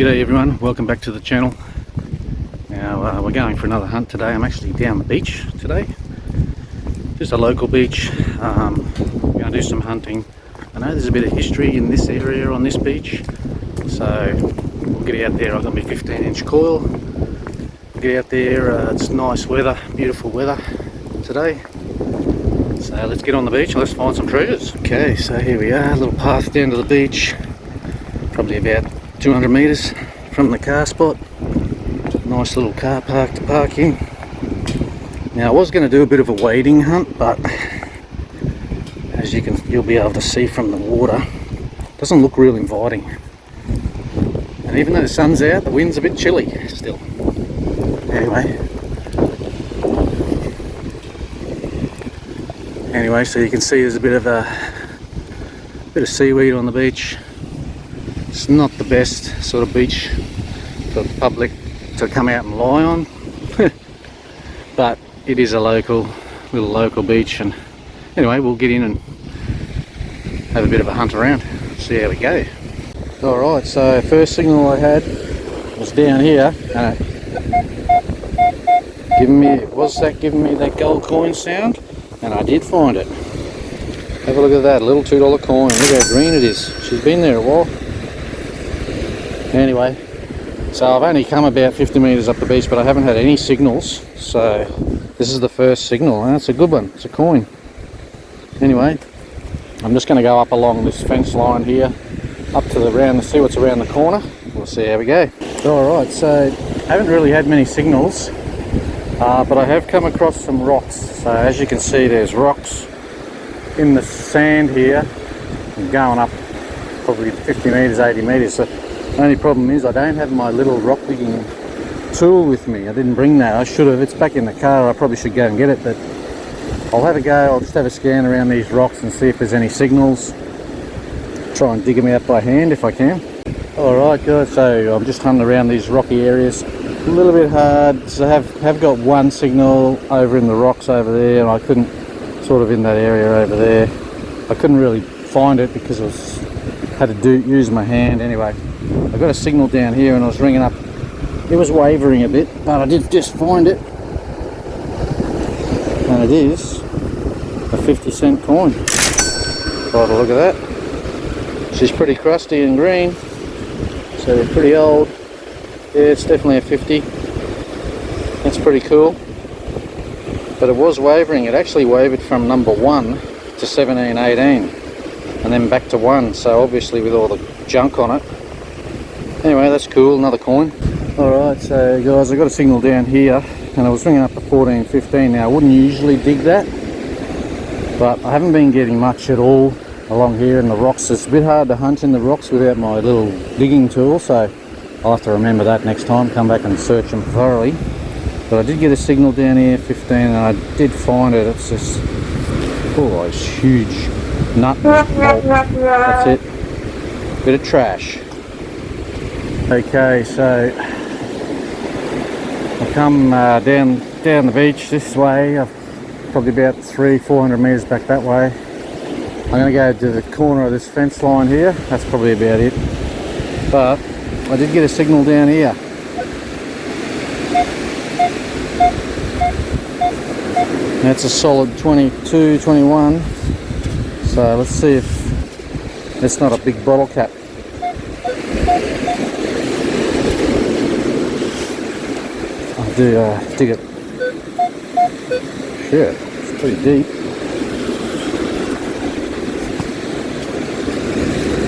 G'day everyone, welcome back to the channel. Now we're going for another hunt today. I'm actually down the beach today. Just a local beach. We're going to do some hunting. I know there's a bit of history in this area on this beach, so we'll get out there. I've got my 15-inch coil. We'll get out there. It's nice weather, beautiful weather today. So let's get on the beach and let's find some treasures. Okay, so here we are, a little path down to the beach. Probably about 200 metres from the car spot. Nice little car park to park in. Now I was going to do a bit of a wading hunt, but as you'll be able to see from the water, it doesn't look real inviting. And even though the sun's out, the wind's a bit chilly still. Anyway, so you can see there's a bit of seaweed on the beach. It's not the best sort of beach for the public to come out and lie on, but it is a little local beach. And anyway, we'll get in and have a bit of a hunt around, see how we go. Alright, so first signal I had was down here, and giving me that gold coin sound, and I did find it. Have a look at that, little $2 coin. Look how green it is. She's been there a while. Anyway, so I've only come about 50 metres up the beach, but I haven't had any signals, so this is the first signal, and it's a good one. It's a coin. Anyway, I'm just going to go up along this fence line here, up to the round, to see what's around the corner. We'll see how we go. Alright, so I haven't really had many signals, but I have come across some rocks. So as you can see, there's rocks in the sand here. I'm going up probably 50 metres, 80 metres. So the only problem is I don't have my little rock digging tool with me. I didn't bring that. I should have. It's back in the car. I probably should go and get it, but I'll have a go. I'll just have a scan around these rocks and see if there's any signals. Try and dig them out by hand if I can. Alright guys, so I'm just hunting around these rocky areas. A little bit hard. So I have got one signal over in the rocks over there, and I couldn't, sort of in that area over there, I couldn't really find it because had to use my hand. Anyway, I got a signal down here and I was ringing up. It was wavering a bit, but I did just find it, and it is a 50-cent coin. Have a look at that. She's pretty crusty and green, so they're pretty old. Yeah, it's definitely a 50. That's pretty cool. But it was wavering. It actually wavered from number 1 to 17, 18, and then back to 1. So obviously with all the junk on it. Anyway, that's cool. Another coin. Alright, so guys, I got a signal down here, and I was ringing up a 14, 15. Now I wouldn't usually dig that, but I haven't been getting much at all along here in the rocks. It's a bit hard to hunt in the rocks without my little digging tool, so I'll have to remember that next time, come back and search them thoroughly. But I did get a signal down here, 15, and I did find it. It's just, oh, it's huge nut bolt. That's it. Bit of trash. Okay, so I come down the beach this way. I've probably about 300-400 metres back that way. I'm going to go to the corner of this fence line here. That's probably about it. But I did get a signal down here. That's a solid 22, 21. So let's see if it's not a big bottle cap. I'll dig it. Sure, it's pretty deep.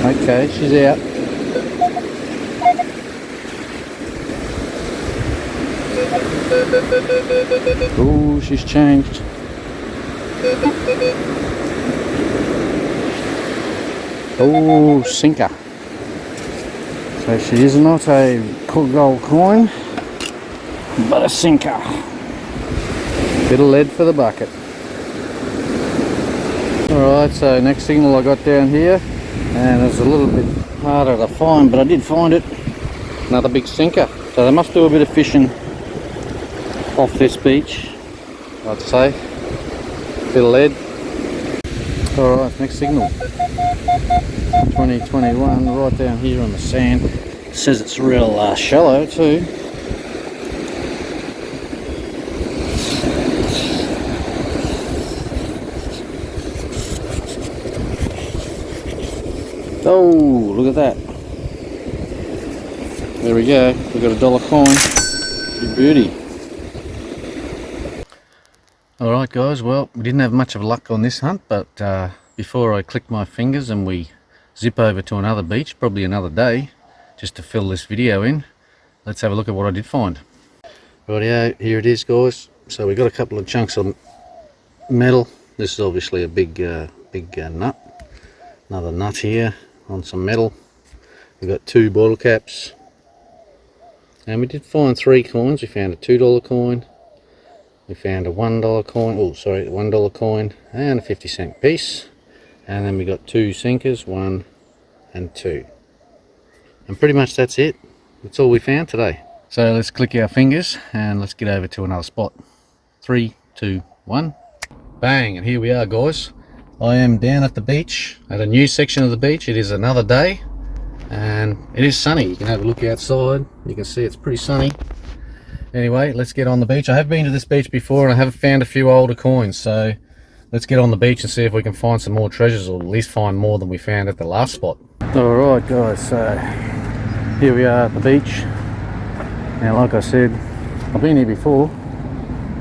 Okay, she's out. Oh, she's changed. Oh, sinker. So she is not a gold coin, but a sinker. Bit of lead for the bucket. Alright, so next signal I got down here, and it's a little bit harder to find, but I did find it. Another big sinker. So they must do a bit of fishing off this beach, I'd say. Bit of lead. Alright, next signal. 2021, right down here on the sand. It says it's real shallow too. Oh, look at that. There we go. We've got a dollar coin. Big beauty. Alright guys, well, we didn't have much of luck on this hunt, but before I click my fingers and we zip over to another beach, probably another day, just to fill this video in, let's have a look at what I did find. Rightio, here it is guys. So we got a couple of chunks of metal. This is obviously a big nut. Another nut here on some metal. We've got 2 bottle caps. And we did find 3 coins. We found a $2 coin. We found a $1 coin. Oh, sorry, $1 coin and a 50-cent piece. And then we got 2 sinkers, 1 and 2. And pretty much that's it. That's all we found today. So let's click our fingers and let's get over to another spot. 3, 2, 1. Bang, and here we are guys. I am down at the beach, at a new section of the beach. It is another day and it is sunny. You can have a look outside. You can see it's pretty sunny. Anyway, let's get on the beach. I have been to this beach before and I have found a few older coins, so let's get on the beach and see if we can find some more treasures, or at least find more than we found at the last spot. Alright guys, so here we are at the beach. Now like I said, I've been here before.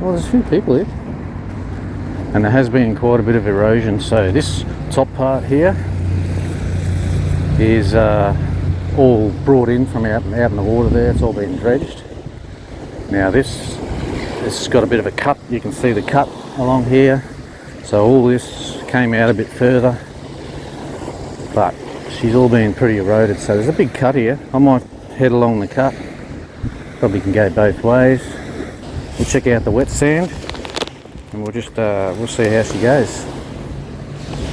Well, there's a few people here. And there has been quite a bit of erosion, so this top part here is all brought in from out in the water there. It's all been dredged. Now this has got a bit of a cut. You can see the cut along here. So all this came out a bit further, but she's all been pretty eroded. So there's a big cut here. I might head along the cut. Probably can go both ways. We'll check out the wet sand and we'll just we'll see how she goes.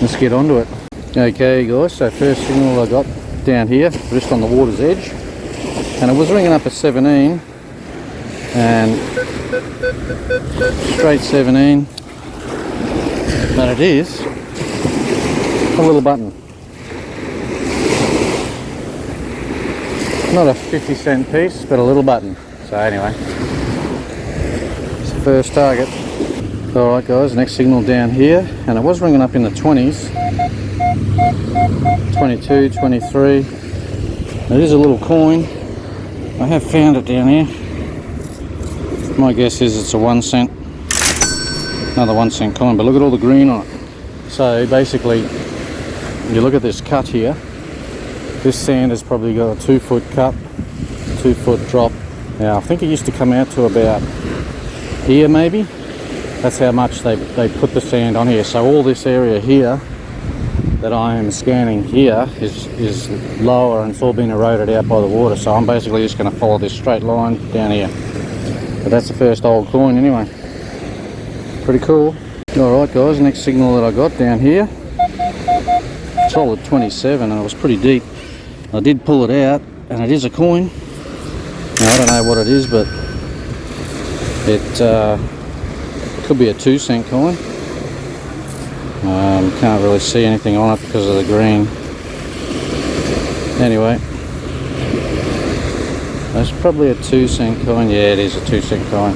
Let's get onto it. Okay guys, so first signal I got down here, just on the water's edge, and it was ringing up at 17, and straight 17, but it is a little button. Not a 50-cent piece, but a little button. So anyway, it's the first target. Alright guys, next signal down here, and it was ringing up in the 20s. 22, 23. It is a little coin. I have found it down here. My guess is it's a 1 cent. Another 1 cent coin, but look at all the green on it. So basically, you look at this cut here. This sand has probably got a 2-foot cut, 2-foot drop. Now I think it used to come out to about here maybe. That's how much they put the sand on here. So all this area here that I am scanning here is lower, and it's all been eroded out by the water. So I'm basically just going to follow this straight line down here. But that's the first old coin anyway. Pretty cool. Alright guys, next signal that I got down here, solid 27, and it was pretty deep. I did pull it out and it is a coin. Now I don't know what it is, but it could be a 2 cent coin. Can't really see anything on it because of the green. Anyway, that's probably a 2 cent coin. Yeah, it is a 2 cent coin.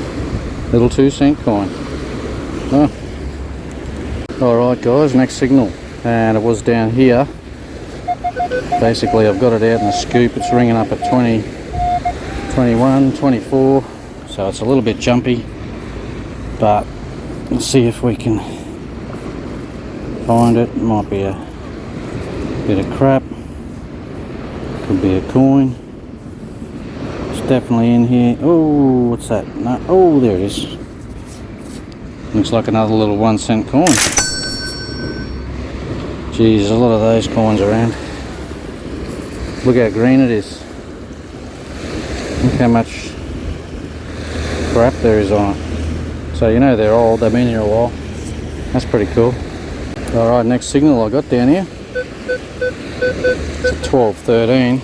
Little 2 cent coin. Oh. Alright guys, next signal, and it was down here. Basically I've got it out in the scoop. It's ringing up at 20, 21, 24, so it's a little bit jumpy, but let's see if we can find it. It might be a bit of crap, could be a coin. It's definitely in here. Oh, what's that? No. Oh, there it is. Looks like another little 1 cent coin. Geez, there's a lot of those coins around. Look how green it is. Look how much crap there is on it. So you know they're old, they've been here a while. That's pretty cool. Alright, next signal I got down here. It's a 12, 13.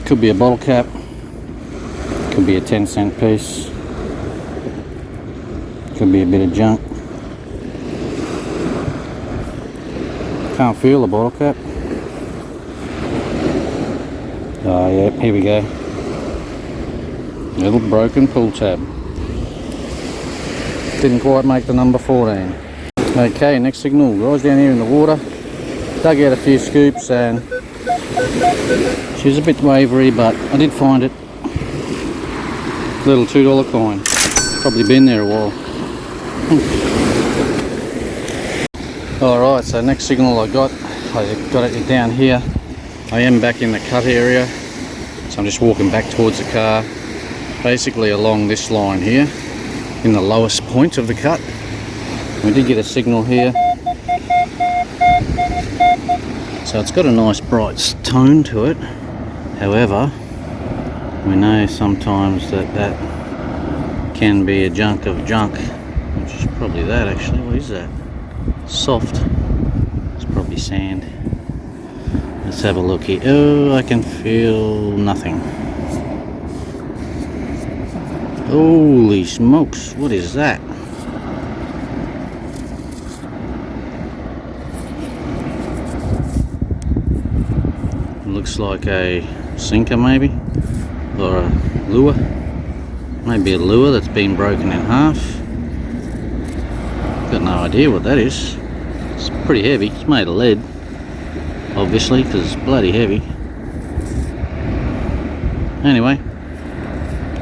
Could be a bottle cap. Could be a 10 cent piece. Could be a bit of junk. Can't feel the bottle cap. Oh yeah, here we go. Little broken pull tab. Didn't quite make the number 14. Okay, next signal. Guys down here in the water. Dug out a few scoops and she was a bit wavery, but I did find it. Little $2 coin. Probably been there a while. Alright, so next signal I got it down here. I am back in the cut area, so I'm just walking back towards the car, basically along this line here, in the lowest point of the cut. We did get a signal here, so it's got a nice bright tone to it. However, we know sometimes that can be a junk of junk, which is probably that actually. What is that? Soft. It's probably sand. Let's have a look here. Oh, I can feel nothing. Holy smokes, what is that? Looks like a sinker maybe, or a lure. Maybe a lure that's been broken in half. Got no idea what that is. It's pretty heavy. It's made of lead, obviously, because it's bloody heavy. Anyway,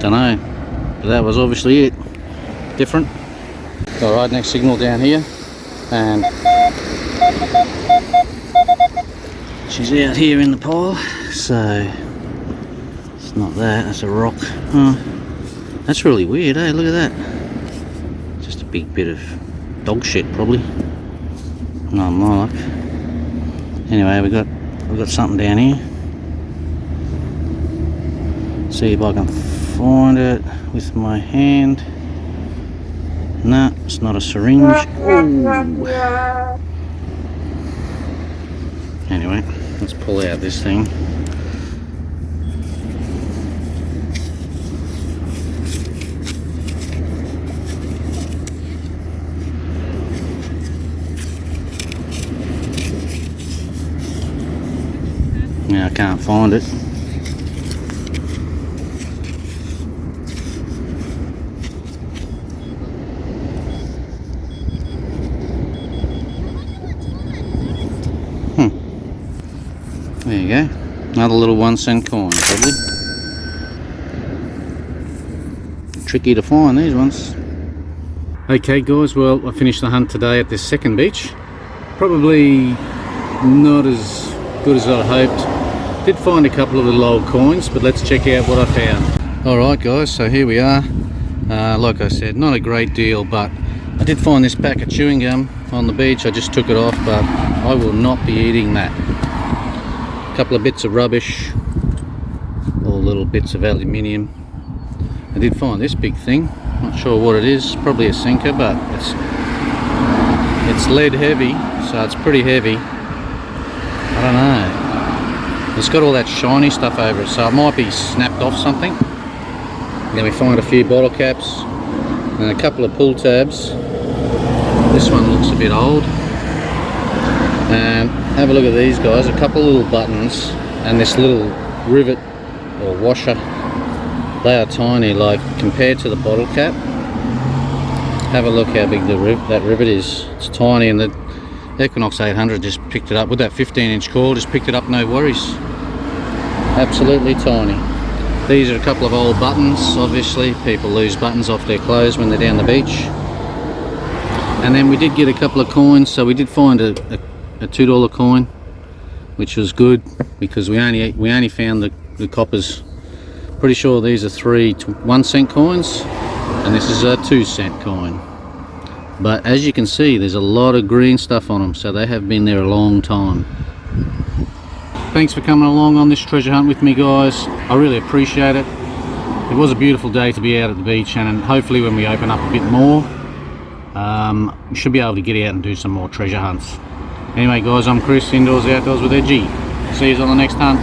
don't know, but that was obviously it. Different. Alright, next signal down here, and she's out here in the pile, so it's not that, that's a rock. That's really weird, eh? Look at that. Just a big bit of dog shit, probably. No, my luck. Anyway, we've got something down here. See if I can find it with my hand. No, it's not a syringe. Ooh. Anyway, let's pull out this thing. Now I can't find it. There you go. Another little 1-cent coin, probably. Tricky to find these ones. Okay guys, well I finished the hunt today at this second beach. Probably not as good as I hoped. Did find a couple of little old coins, but let's check out what I found. Alright guys, so here we are. Like I said, not a great deal, but I did find this pack of chewing gum on the beach. I just took it off, but I will not be eating that. A couple of bits of rubbish, all little bits of aluminium. I did find this big thing, not sure what it is, probably a sinker, but it's lead heavy, so it's pretty heavy. I don't know, it's got all that shiny stuff over it, so it might be snapped off something. Then we find a few bottle caps and a couple of pull tabs. This one looks a bit old. And have a look at these guys, a couple of little buttons and this little rivet or washer. They are tiny, like compared to the bottle cap. Have a look how big that rivet is. It's tiny, and the Equinox 800 just picked it up with that 15-inch core, just picked it up, no worries. Absolutely tiny. These are a couple of old buttons. Obviously people lose buttons off their clothes when they're down the beach. And then we did get a couple of coins, so we did find a $2 coin, which was good because we only found the coppers. Pretty sure these are 3 1-cent coins, and this is a 2-cent coin. But as you can see, there's a lot of green stuff on them, so they have been there a long time. Thanks for coming along on this treasure hunt with me, guys. I really appreciate it. It was a beautiful day to be out at the beach, and hopefully when we open up a bit more, we should be able to get out and do some more treasure hunts. Anyway guys, I'm Chris, Indoors Outdoors with Edgy. See you on the next hunt.